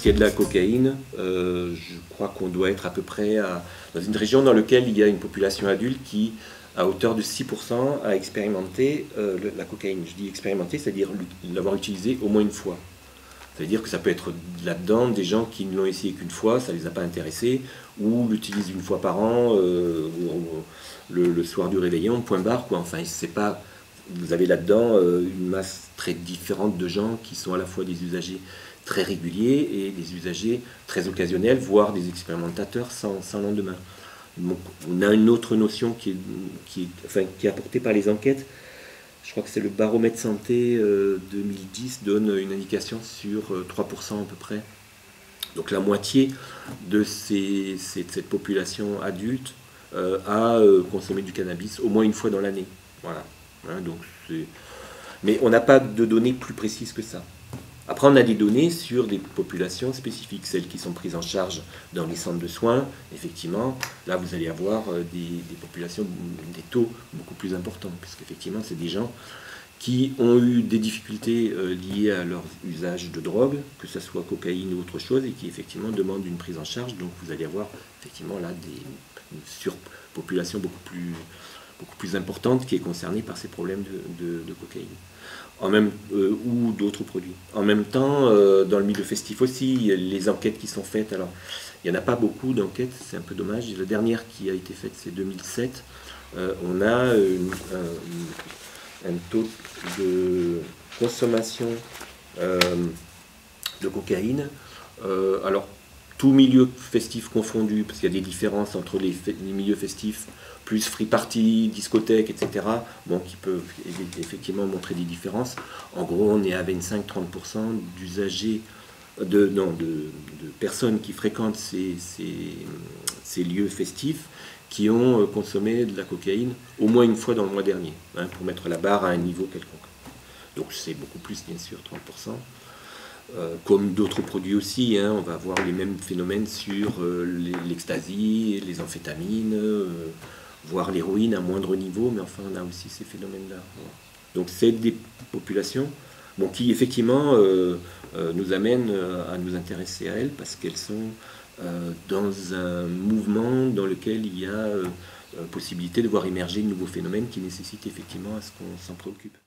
qui est de la cocaïne, je crois qu'on doit être à peu près dans une région dans laquelle il y a une population adulte qui, à hauteur de 6%, a expérimenté la cocaïne. Je dis expérimenté, c'est-à-dire l'avoir utilisé au moins une fois. C'est-à-dire que ça peut être là-dedans des gens qui ne l'ont essayé qu'une fois, ça ne les a pas intéressés, ou l'utilisent une fois par an, le soir du réveillon, point barre, quoi. Enfin, c'est pas... Vous avez là-dedans une masse très différente de gens qui sont à la fois des usagers très réguliers et des usagers très occasionnels, voire des expérimentateurs sans lendemain. Donc, on a une autre notion qui est apportée par les enquêtes. Je crois que c'est le baromètre santé 2010 donne une indication sur 3% à peu près. Donc la moitié de cette population adulte a consommé du cannabis au moins une fois dans l'année. Voilà. Hein, donc mais on n'a pas de données plus précises que ça. Après, on a des données sur des populations spécifiques, celles qui sont prises en charge dans les centres de soins. Effectivement, là, vous allez avoir des populations, des taux beaucoup plus importants, puisqu'effectivement, c'est des gens qui ont eu des difficultés liées à leur usage de drogue, que ce soit cocaïne ou autre chose, et qui effectivement demandent une prise en charge. Donc, vous allez avoir effectivement là une surpopulation beaucoup plus importante qui est concernée par ces problèmes de cocaïne. Ou d'autres produits. En même temps, dans le milieu festif aussi, les enquêtes qui sont faites, alors il n'y en a pas beaucoup d'enquêtes, c'est un peu dommage. La dernière qui a été faite, c'est 2007. On a un taux de consommation de cocaïne. Alors, tout milieu festif confondu, parce qu'il y a des différences entre les milieux festifs, plus free party, discothèque, etc., bon, qui peuvent effectivement montrer des différences. En gros, on est à 25-30% d'usagers, de personnes qui fréquentent ces lieux festifs qui ont consommé de la cocaïne au moins une fois dans le mois dernier, hein, pour mettre la barre à un niveau quelconque. Donc c'est beaucoup plus, bien sûr, 30%. Comme d'autres produits aussi, hein, on va avoir les mêmes phénomènes sur l'ecstasy, les amphétamines, voire l'héroïne à moindre niveau, mais enfin on a aussi ces phénomènes-là. Voilà. Donc c'est des populations qui effectivement nous amènent à nous intéresser à elles parce qu'elles sont dans un mouvement dans lequel il y a possibilité de voir émerger de nouveaux phénomènes qui nécessitent effectivement à ce qu'on s'en préoccupe.